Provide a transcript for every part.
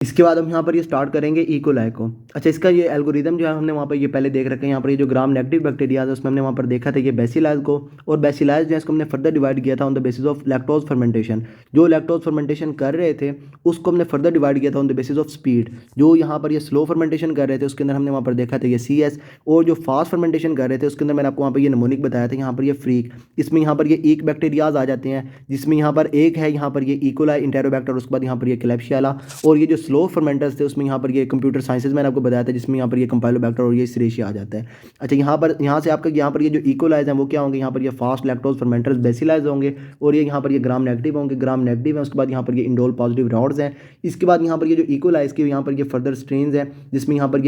इसके बाद हम यहाँ पर ये स्टार्ट करेंगे इकोलाई को। अच्छा, इसका ये एल्गोरिदम जो है हमने वहाँ पर ये पहले देख रखा है। यहाँ पर ये जो ग्राम नेगेटिव बैक्टीरिया है उसमें हमने वहाँ पर देखा था ये बेसिलास को, और बेसिलास जो है इसको हमने फर्दर डिवाइड किया था on the basis of lactose fermentation. जो लैक्टोज फर्मेंटेशन कर रहे थे उसको हमने फर्दर डिवाइड किया था on the basis of speed. जो यहाँ पर ये स्लो फर्मेंटेशन कर रहे थे उसके अंदर हमने वहाँ पर देखा था ये CS, और जो फास्ट फर्मेंटेशन कर रहे थे उसके अंदर मैंने आपको वहाँ पर ये नमोनिक बताया था, यहाँ पर ये फ्रीक। इसमें यहाँ पर ये एक बैक्टीरियाज आ जाते हैं, जिसमें यहाँ पर एक है यहाँ पर ये इकोलाई इंटेरोबैक्टर, उसके बाद यहाँ पर ये क्लैब्सिएला, और ये जो स्लो फर्मेंटर्स थे उसमें यहाँ पर ये कंप्यूटर साइंसेज मैंने आपको बताया था, जिसमें यहाँ पर ये कंपाइलोबैक्टर और ये सिरेशिया आ जाता है। अच्छा, यहाँ से आपका यहाँ पर ये जो इकोलाइज हैं वो क्या होंगे, यहाँ पर ये फास्ट लैक्टोज फर्मेंटर्स बेसिलाइज होंगे, और ये यहाँ पर ये ग्राम नेगेटिव होंगे, ग्राम नेगेटिव है। उसके बाद यहाँ पर ये इंडोल पॉजिटिव रॉड्स हैं। इसके बाद यहाँ पर ये जो इकोलाइज के यहाँ पर ये फर्दर स्ट्रेन्स हैं, जिसमें यहाँ पर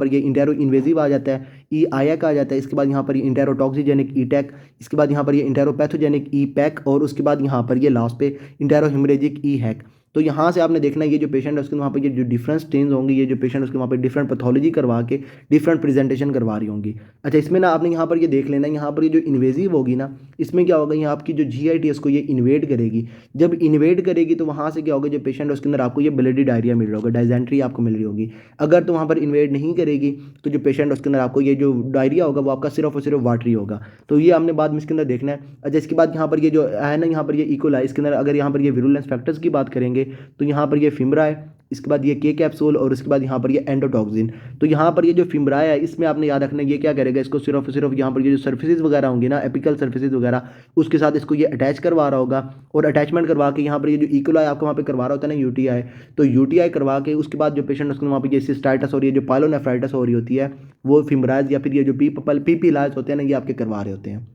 ये इंटेरो इन्वेजिव आ जाता है, आयक आ जाता है। इसके बाद यहाँ पर ये इंटेरोटॉक्सिजेनिक टेक, इसके बाद यहाँ पर ये इंटेरोपैथोजेनिक पैक, और उसके बाद यहाँ पर ये लास्ट पे इंटेरो हिमरेजिक हैक। तो यहाँ से आपने देखना है ये जो पेशेंट है उसके वहाँ पर ये जो डिफरेंट स्टेन्स होंगे, ये जो पेशेंट उसके वहाँ पर डिफरेंट पैथोलॉजी करवा के डिफरेंट प्रेजेंटेशन करवा रही होंगी। अच्छा, इसमें ना आपने यहाँ पर ये देख लेना है, यहाँ पर ये जो इन्वेजिव होगी ना इसमें क्या होगा, यहाँ आपकी जो GIT को ये इन्वेड करेगी। जब इन्वेड करेगी तो वहाँ से क्या होगा, जो पेशेंट है उसके अंदर आपको ये ब्लडी डायरिया मिल रहा होगा, डायजेंट्री आपको मिल रही होगी। अगर तो वहाँ पर इन्वेड नहीं करेगी तो जो पेशेंट है उसके अंदर आपको ये जो डायरिया होगा वो आपका सिर्फ और सिर्फ वाटरी होगा। तो ये हमने बाद में इसके अंदर देखना है। अच्छा, इसके बाद यहाँ पर ये जो है ना, यहाँ पर ये इकोलाई, इसके अंदर अगर यहाँ पर ये विरुलेंस फैक्टर्स की बात करेंगे तो यहाँ पर ये फिमरा है, इसके बाद ये K कैप्सूल, और उसके बाद यहाँ पर ये एंडोटॉक्सिन। तो यहाँ पर ये जो फिमराया है इसमें आपने याद रखना है ये क्या करेगा, इसको सिर्फ सिर्फ यहाँ पर ये जो सर्फेसिस वगैरह होंगी ना, एपिकल सर्फेसिस वगैरह, उसके साथ इसको ये अटैच करवा रहा होगा, और अटैचमेंट करवा के यहाँ पर ये जो इकोलाई आपको वहाँ पे करवा रहा होता है ना UTI, तो UTI करवा के उसके बाद जो पेशेंट उसको वहाँ पर ये सिस्टाइटिस और ये जो पाइलोनेफ्राइटिस हो रही होती है वो फिमराइज या फिर ये जो पीपीलाइज होते हैं ना ये आपके करवा रहे होते हैं।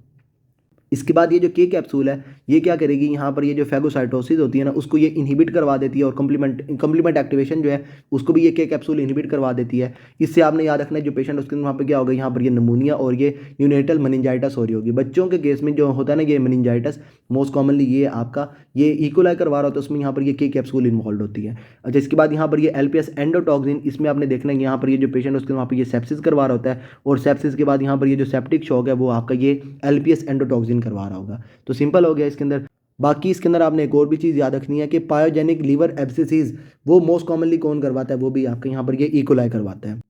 इसके बाद ये जो K कैप्सूल है ये क्या करेगी, यहाँ पर ये जो फैगोसाइटोसिस होती है ना उसको ये इनहिबिट करवा देती है, और कंप्लीमेंट एक्टिवेशन जो है उसको भी ये K कैप्सूल इनहिबिट करवा देती है। इससे आपने याद रखना है जो पेशेंट उसके वहाँ पर क्या होगा, यहाँ पर ये नमूनिया और ये न्यूनेटल मेनिंजाइटिस हो रही होगी। बच्चों के केस में जो होता है ना ये मेनिंजाइटिस मोस्ट कॉमनली ये आपका ये इकोलाई करवा रहा होता है, उसमें यहाँ पर ये K कैप्सूल इन्वॉल्व होती है। अच्छा, इसके बाद यहाँ पर ये LPS एंडोटॉक्सिन, इसमें आपने देखना है यहाँ पर ये जो पेशेंट उसके वहाँ पर ये सेप्सिस करवा रहा होता है, और सेप्सिस के बाद यहाँ पर ये जो सेप्टिक शॉक है वो आपका ये LPS एंडोटॉक्सिन करवा रहा होगा। तो सिंपल हो गया इसके अंदर। बाकी इसके अंदर आपने एक और भी चीज़ याद रखनी है कि पायोजेनिक लीवर एब्सेसिस वो मोस्ट कॉमनली कौन करवाता है, वो भी आपके यहाँ पर ये इकोलाई करवाता है।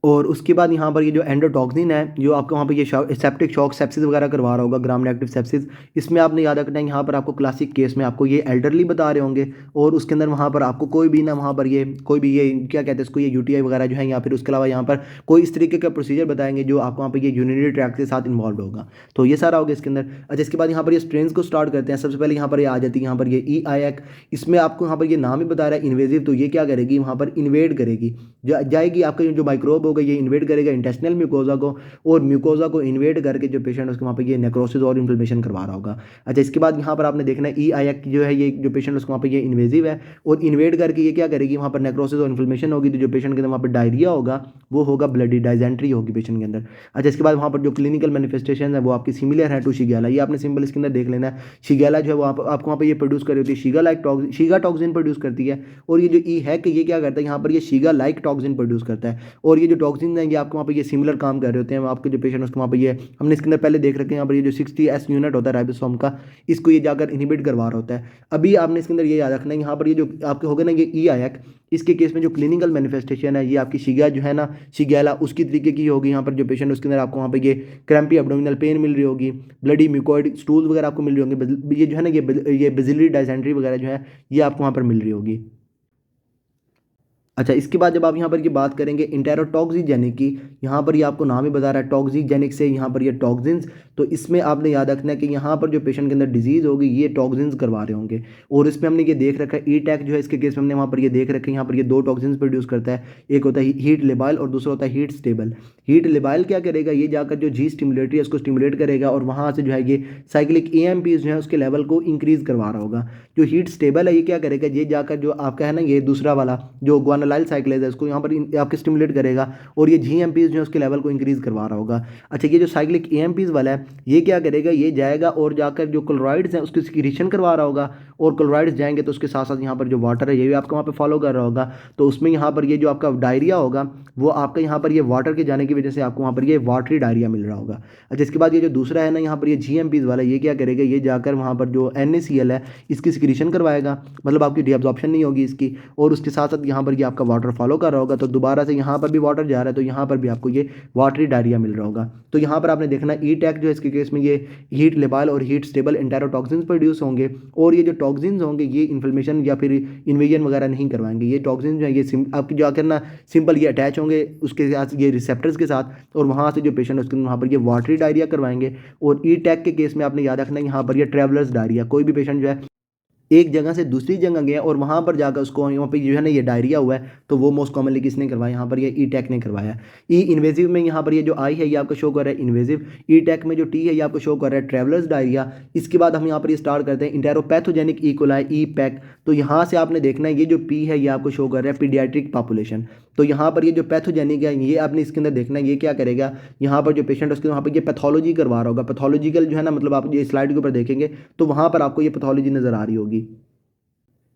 और उसके बाद यहाँ पर ये जो एंडोटॉक्सिन है जो आपको वहाँ पे ये सेप्टिक शॉक सेप्सिस वगैरह करवा रहा होगा, ग्राम नेगेटिव सेप्सिस, इसमें आपने याद रखना है यहाँ पर आपको क्लासिक केस में आपको ये एल्डरली बता रहे होंगे, और उसके अंदर वहाँ पर आपको कोई भी ना वहाँ पर ये कोई भी ये क्या कहते हैं इसको ये UTI वगैरह जो है, या फिर उसके अलावा यहाँ पर कोई इस तरीके का प्रोसीजर बताएंगे जो आपको वहाँ पर ये यूरिनरी ट्रैक्ट के साथ इन्वॉल्व होगा। तो ये सारा होगा इसके अंदर। अच्छा, इसके बाद यहाँ पर ये स्ट्रेन्स को स्टार्ट करते हैं। सबसे पहले यहाँ पर ये आ जाती है यहाँ पर ये EIAC, इसमें आपको यहाँ पर ये नाम ही बता रहा है इन्वेजिव, तो ये क्या करेगी वहाँ पर इन्वेड करेगी, जाएगी आपका जो माइक्रोब होगा ये इन्वेड करेगा इंटेस्टिनल म्यूकोजा को, और म्यूकोजा को इन्वेड करके जो पेशेंट उसके वहाँ पे ये नेक्रोसिस और इन्फ्लेमेशन करवा रहा होगा। अच्छा, इसके बाद यहाँ पर आपने देखना है EIAC जो है ये जो पेशेंट उसको वहाँ पे ये इन्वेजिव है, और इन्वेड करके ये क्या करेगी वहाँ पर नेक्रोसिस और इन्फ्लेमेशन होगी, तो जो पेशेंट के अंदर वहाँ पर डायरिया होगा वो होगा, ब्लडी डायजेंट्री होगी पेशेंट के अंदर। अच्छा, इसके बाद वहाँ पर जो क्लिनिकल मैनिफेस्टेशन है वो आपकी सिमिलर है टू शिगेला, ये आपने सिंपल इसके अंदर देख लेना है। शिगेला जो है वो आपको वहाँ पर ये प्रोड्यूस कर रही होती है शीगा टॉक्सिन प्रोड्यूस करती है, और ये जो EHAC ये क्या करता है यहाँ पर ये शीगा लाइक टॉक्सिन प्रोड्यूस करता है, और ये जो टॉक्सिन है ये आपको वहाँ पर ये सिमिलर काम कर रहे होते हैं। आपके जो पेशेंट उसको वहाँ पर ये हमने इसके अंदर पहले देख रखे हैं, यहाँ पर ये जो 60S यूनिट होता है राइबोसोम का, इसको ये जाकर इनहिबिट करवा रहा होता है। अभी आपने इसके अंदर ये याद रखना है यहाँ पर ये जो आपके होगा ना ये EIAC, इसके केस में जो क्लिनिकल मैनिफेस्टेशन है ये आपकी शिगा जो है ना शिगेला उसकी तरीके की होगी। यहाँ पर जो पेशेंट उसके अंदर आपको वहाँ पर ये क्रैम्पी एब्डोमिनल पेन मिल रही होगी, ब्लडी म्यूकोइड स्टूल्स वगैरह आपको मिल रही होंगे, ये जो है ना ये बेसिलरी डायसेंट्री वगैरह जो है ये आपको वहाँ पर मिल रही होगी। अच्छा, इसके बाद जब आप यहाँ पर ये बात करेंगे इंटेरोटॉक्सिजेनिक की, यहाँ पर ये आपको नाम ही बता रहा है टॉक्सिजेनिक से यहाँ पर ये टॉक्सिन्स, तो इसमें आपने याद रखना है कि यहाँ पर जो पेशेंट के अंदर डिजीज़ होगी ये टॉक्सिन्स करवा रहे होंगे, और इसमें हमने ये देख रखा है ETAC जो है इसके केस में हमने वहाँ पर ये देख रखा है यहाँ पर ये दो टॉक्सिन्स प्रोड्यूस करता है, एक होता है हीट लेबाइल और दूसरा होता है हीट स्टेबल। हीट लेबाइल क्या करेगा, ये जाकर जो G स्टिमुलेटरी है उसको स्टिमुलेट करेगा, और वहाँ से जो है ये साइक्लिक AMPs जो है उसके लेवल को इंक्रीज़ करवा रहा होगा। जो हीट स्टेबल है ये क्या करेगा, ये जाकर जो आपका है ना ये दूसरा वाला जो ग्वानोलाइसिस अलाइल साइक्लेज है उसको यहाँ पर आपके स्टिमुलेट करेगा और ये GMPs जो है उसके लेवल को इंक्रीज़ करवा रहा होगा। अच्छा ये जो साइक्लिक AMPs वाला है ये क्या करेगा, ये जाएगा और जाकर जो क्लोराइड्स हैं उसकी सिक्रीशन करवा रहा होगा, और क्लोराइड्स जाएंगे तो उसके साथ साथ यहाँ पर जो वाटर है ये भी आपका वहाँ पे फॉलो कर रहा होगा। तो उसमें यहाँ पर ये जो आपका डायरिया होगा वो आपका यहाँ पर ये वाटर के जाने की वजह से आपको वहाँ पर ये वाटरी डायरिया मिल रहा होगा। अच्छा इसके बाद ये जो दूसरा है ना यहाँ पर ये GMPs वाला, ये क्या करेगा, ये जाकर वहाँ पर जो NaCl है इसकी सिक्रीशन करवाएगा, मतलब आपकी डीअब्जॉर्प्शन नहीं होगी इसकी, और उसके साथ साथ यहाँ पर ये आपका वाटर फॉलो कर रहा होगा। तो दोबारा से यहाँ पर भी वाटर जा रहा है तो यहाँ पर भी आपको ये वाटरी डायरिया मिल रहा होगा। तो यहाँ पर आपने देखना ETAC जो है इसके केस में ये हीट लेबाइल और हीट स्टेबल एंटेरोटॉक्सिन्स प्रोड्यूस होंगे, और ये जो टॉक्सिन्स होंगे ये इन्फ्लेमेशन या फिर इन्वेजन वगैरह नहीं करवाएंगे। ये टॉक्सिन्स जो है ये आपकी जो आकर ना सिंपल ये अटैच होंगे उसके साथ ये रिसेप्टर्स के साथ, और वहाँ से जो पेशेंट है उसके वहाँ पर ये वाटरी डायरिया करवाएंगे। और ETAC के केस में आपने याद रखना है यहाँ पर ये ट्रैवलर्स डायरिया, कोई भी पेशेंट जो है एक जगह से दूसरी जगह गया और वहाँ पर जाकर उसको वहाँ पे जो है ना ये डायरिया हुआ है, तो वो मोस्ट कॉमनली किसने करवाया, यहाँ पर ये ETAC ने करवाया। इन्वेजिव में यहाँ पर ये जो आई है ये आपको शो कर रहा है इन्वेजिव, ETAC में जो T है ये आपको शो कर रहा है ट्रैवलर्स डायरिया। इसके बाद हम यहाँ पर ये स्टार्ट करते हैं इंटेरोपैथोजेनिक इकोलाई EPAC। तो यहाँ से आपने देखना है ये जो P है ये आपको शो कर रहा है पीडियाट्रिक पॉपुलेशन। तो यहाँ पर ये जो पैथोजेनिक है ये आपने इसके अंदर देखना है ये क्या करेगा, यहाँ पर जो पेशेंट है उसके वहाँ पर ये पैथोलॉजी करवा रहा होगा। पैथोलॉजिकल जो है ना, मतलब आप ये स्लाइड के ऊपर देखेंगे तो वहाँ पर आपको ये पैथोलॉजी नज़र आ रही होगी।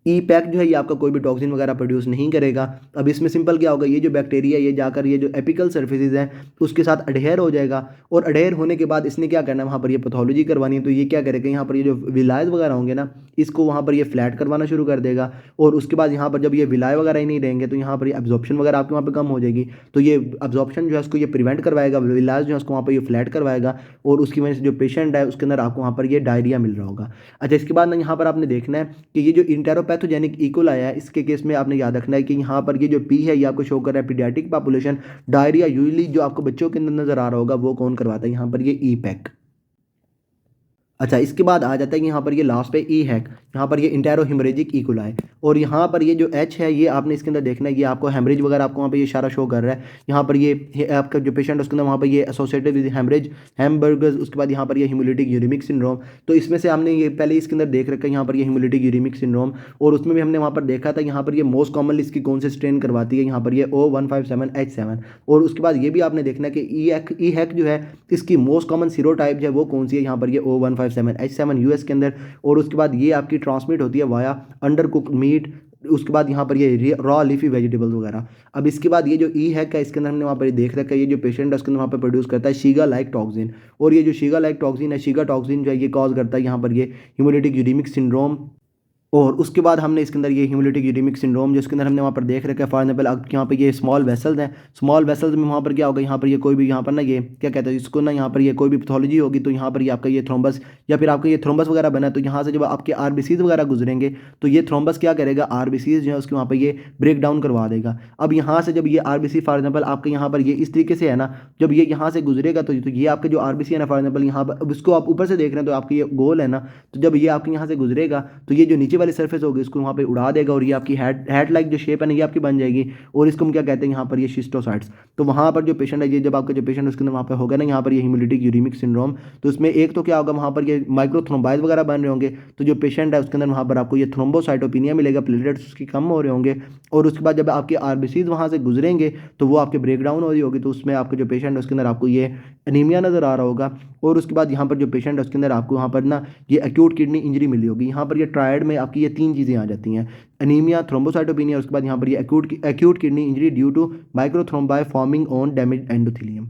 EPAC जो है ये आपका कोई भी टॉक्सिन वगैरह प्रोड्यूस नहीं करेगा। अब इसमें सिंपल क्या होगा, ये जो बैक्टीरिया ये जाकर ये जो एपिकल सर्फेसिस हैं उसके साथ अडेयर हो जाएगा, और अडेयर होने के बाद इसने क्या करना है वहाँ पर ये पैथोलॉजी करवानी है। तो ये क्या करेगा, यहाँ पर ये जो विलायज वगैरह होंगे ना इसको वहाँ पर ये फ्लैट करवाना शुरू कर देगा, और उसके बाद यहाँ पर जब ये विलाय वगैरह ही नहीं रहेंगे तो यहाँ पर ये एब्जॉर्प्शन वगैरह आपके वहाँ पर कम हो जाएगी। तो ये एब्जॉर्प्शन जो है उसको ये प्रिवेंट करवाएगा, विलायज जो है उसको वहाँ पर ये फ्लैट करवाएगा, और उसकी वजह से जो पेशेंट है उसके अंदर आपको वहाँ पर ये डायरिया मिल रहा होगा। अच्छा इसके बाद ना यहाँ पर आपने देखना है कि ये जो इंटेरोपैथोजेनिक इकोलाई है इसके केस में आपने याद रखना है कि यहाँ पर ये जो P है ये आपको शो कर रहा है पीडियाट्रिक पॉपुलेशन। डायरिया यूजुअली जो आपको बच्चों के अंदर नजर आ रहा होगा वो कौन करवाता है, यहाँ पर ये EPAC। अच्छा इसके बाद आ जाता है कि यहाँ पर ये लास्ट पे EHEC, यहाँ पर ये इंटेरो हेमरेजिक इकोलाई, और यहाँ पर ये जो H है ये आपने इसके अंदर देखना है ये आपको हेमरेज वगैरह आपको वहाँ पे ये इशारा शो कर रहा है। यहाँ पर ये आपका जो पेशेंट है उसके अंदर वहाँ पर ये एसोसिएटेड विद हेमरेज हैमबर्गर्स, उसके बाद यहाँ पर ये हिमोलिटिक यूरेमिक सिंड्रोम। तो इसमें से हमने ये पहले इसके अंदर देख रखा है यहाँ पर ये हिमोलिटिक यूरेमिक सिंड्रोम, और उसमें भी हमने वहाँ पर देखा था यहाँ पर ये मोस्ट कॉमनली इसकी कौन से स्ट्रेन करवाती है, यहाँ पर ये O157H7। और उसके बाद ये भी आपने देखना है कि EHEC जो है इसकी मोस्ट कॉमन सीरोटाइप जो है वो कौन सी है, यहाँ पर ये O157H7 US के अंदर। और उसके बाद ये आपकी ट्रांसमिट होती है वाया अंडर कुक्ड मीट, उसके बाद यहाँ पर ये रॉ लीफी वेजिटेबल्स वगैरह। अब इसके बाद ये जो EHEC है इसके अंदर हमने वहाँ पर देख रखा है ये जो पेशेंट है उसके अंदर वहाँ पर प्रोड्यूस करता है शीगा लाइक टॉक्सिन, और ये जो शीगा लाइक टॉक्सिन है, शीगा टॉक्सिन जो है ये कॉज करता है यहाँ पर ये हिमोलिटिक यूरेमिक सिंड्रोम। और उसके बाद हमने इसके अंदर ये हिमोलिटिक यूरेमिक सिंड्रोम जिसके अंदर हमने वहाँ पर देख रखा है फॉर एग्जाम्पल यहाँ पे ये स्मॉल वेसल्स हैं, स्मॉल वेसल्स में वहाँ पर क्या होगा, यहाँ पर ये कोई भी यहाँ पर ना ये क्या कहते हैं इसको ना, यहाँ पर ये कोई भी पैथोलॉजी होगी तो यहाँ पर ये आपका ये थ्रोम्बस या फिर आपका ये थ्रोम्बस वगैरह बना, तो यहाँ से जब आपके RBCs वगैरह गुजरेंगे तो ये थ्रोम्बस क्या करेगा, RBCs जो है उसके वहाँ पर ये ब्रेक डाउन करवा देगा। अब यहाँ से जब ये RBC फॉर एग्जाम्पल आपके यहाँ पर ये इस तरीके से है ना, जब ये यहाँ से गुजरेगा तो ये आपके जो RBC है ना फॉर एग्जाम्पल यहाँ पर, अब इसको आप ऊपर से देख रहे हैं तो आपकी ये गोल है ना, तो जब ये आपके यहाँ से गुजरेगा तो ये जो नीचे वाली सर्फेस होगी इसको वहाँ पे उड़ा देगा, और ये आपकी हेड लाइक जो शेप है ना ये आपकी बन जाएगी, और इसको हम क्या कहते हैं यहाँ पर ये शिस्टोसाइट्स। तो वहाँ पर जो पेशेंट है ये जब आपका जो पेशेंट उसके अंदर वहाँ पे होगा ना यहाँ पर ये हिमोलिटिक यूरेमिक सिंड्रोम, तो उसमें एक तो क्या होगा वहाँ पर ये माइक्रोथ्रोम्बाइज वगैरह बन रहे होंगे, तो जो पेशेंट है उसके अंदर वहाँ पर आपको ये थ्रोम्बोसाइटोपिनिया मिलेगा, प्लेटलेट्स उसकी कम हो रहे होंगे, और उसके बाद जब आपके RBCs वहाँ से गुजरेंगे तो वो आपके ब्रेक डाउन हो रही होगी, तो उसमें आपके जो पेशेंट है उसके अंदर आपको ये एनीमिया नज़र आ रहा होगा। और उसके बाद यहाँ पर जो पेशेंट है उसके अंदर आपको वहाँ पर ना ये एक्यूट किडनी इंजरी मिली होगी। यहाँ पर ये ट्रायड में आपकी ये 3 चीज़ें आ जाती हैं, एनीमिया, थ्रोम्बोसाइटोपिनिया, उसके बाद यहाँ पर ये acute kidney injury due to microthrombi forming on damage endothelium.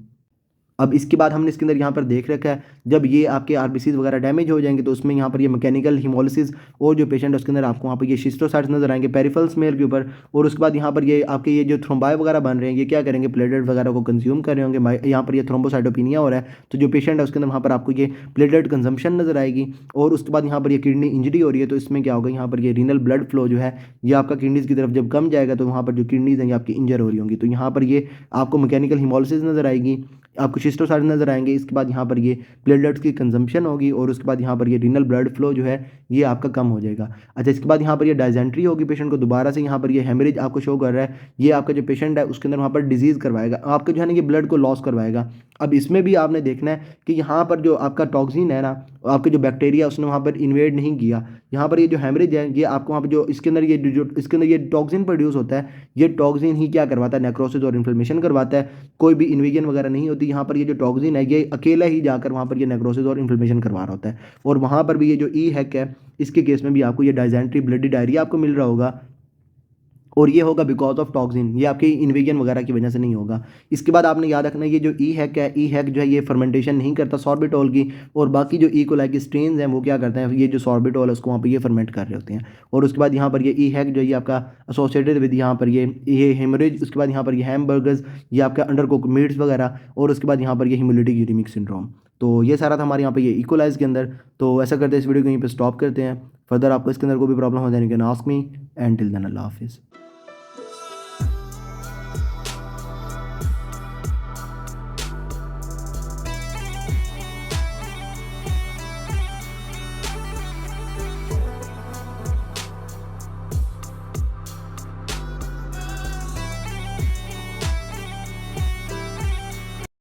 अब इसके बाद हमने इसके अंदर यहाँ पर देख रखा है जब ये आपके RBCs वगैरह डैमेज हो जाएंगे तो उसमें यहाँ पर ये मैकेनिकल हीमोलिसिस, और जो पेशेंट है उसके अंदर आपको वहाँ पर ये शिस्टोसाइट्स नजर आएंगे पेरिफेरल स्मेयर के ऊपर। और उसके बाद यहाँ पर ये आपके ये जो थ्रोम्बाई वगैरह बन रहे हैं ये क्या करेंगे, प्लेटलेट वगैरह को कंज्यूम कर रहे होंगे, यहाँ पर ये थ्रोम्बोसाइटोपिनिया हो रहा है, तो जो पेशेंट है उसके अंदर वहाँ पर आपको ये प्लेटलेट कंजम्पशन नजर आएगी। और उसके बाद यहाँ पर ये किडनी इंजरी हो रही है, तो इसमें क्या होगा, यहाँ पर ये रीनल ब्लड फ्लो जो है ये आपका किडनीज की तरफ जब कम जाएगा तो वहाँ पर जो किडनीज हैं ये आपकी इंजर हो रही होंगी, तो यहाँ पर ये आपको मैकेनिकल हीमोलिसिस नजर आएगी, आपको शिस्टोसाइट्स नजर आएंगे। इसके बाद यहाँ पर ये प्लेटलेट्स की कंजम्पशन होगी, और उसके बाद यहाँ पर ये रीनल ब्लड फ्लो जो है ये आपका कम हो जाएगा। अच्छा इसके बाद यहाँ पर ये डायजेंट्री होगी पेशेंट को, दोबारा से यहाँ पर ये हेमरेज आपको शो कर रहा है, ये आपका जो पेशेंट है उसके अंदर वहाँ पर डिजीज़ करवाएगा, आपका जो है ना ये ब्लड को लॉस करवाएगा। अब इसमें भी आपने देखना है कि यहाँ पर जो आपका टॉक्सिन है ना, आपके जो बैक्टीरिया उसने वहाँ पर इन्वेड नहीं किया। यहाँ पर ये जो हेमरेज है ये आपको वहाँ पर जो इसके अंदर ये जो इसके अंदर ये टॉक्सिन प्रोड्यूस होता है, ये टॉक्सिन ही क्या करवाता है, नेक्रोसिस और इन्फ्लेमेशन करवाता है। कोई भी इन्वेजन वगैरह नहीं होती यहाँ पर। ये जो टॉक्सिन है ये अकेला ही जाकर वहाँ पर ये नेक्रोसिस और इन्फ्लेमेशन करवा रहा होता है। और वहाँ पर भी ये जो ई हैक है, इसके केस में भी आपको ये डाइजेंट्री ब्लडी डायरिया आपको मिल रहा होगा, और ये होगा बिकॉज ऑफ टॉक्सिन, ये आपके इन्वेजन वगैरह की वजह से नहीं होगा। इसके बाद आपने याद रखना ये जो ई हैक है, ई हैक जो है ये फर्मेंटेशन नहीं करता सॉर्बिटॉल की, और बाकी जो कोलाई की स्ट्रेन्स हैं वो क्या करते हैं, ये जो सॉर्बिटॉल है उसको वहाँ पर ये फर्मेंट कर रहे होते हैं। और उसके बाद यहाँ पर ये ई हैक जो है ये आपका एसोसिएटेड विद यहाँ पर ये हेमरेज, उसके बाद यहाँ पर ये हैमबर्गर्स, ये आपका अंडर कुक मीट्स वगैरह, और उसके बाद यहाँ पर ये हिमोलिटिक यूरिमिक सिंड्रोम। तो ये सारा था हमारे यहाँ पे ये इकोलाइज के अंदर। तो ऐसा करते हैं इस वीडियो को यहीं पे स्टॉप करते हैं। फर्दर आपको इसके अंदर कोई भी प्रॉब्लम हो जाए can ask me, and till then अल्लाह हाफिज़।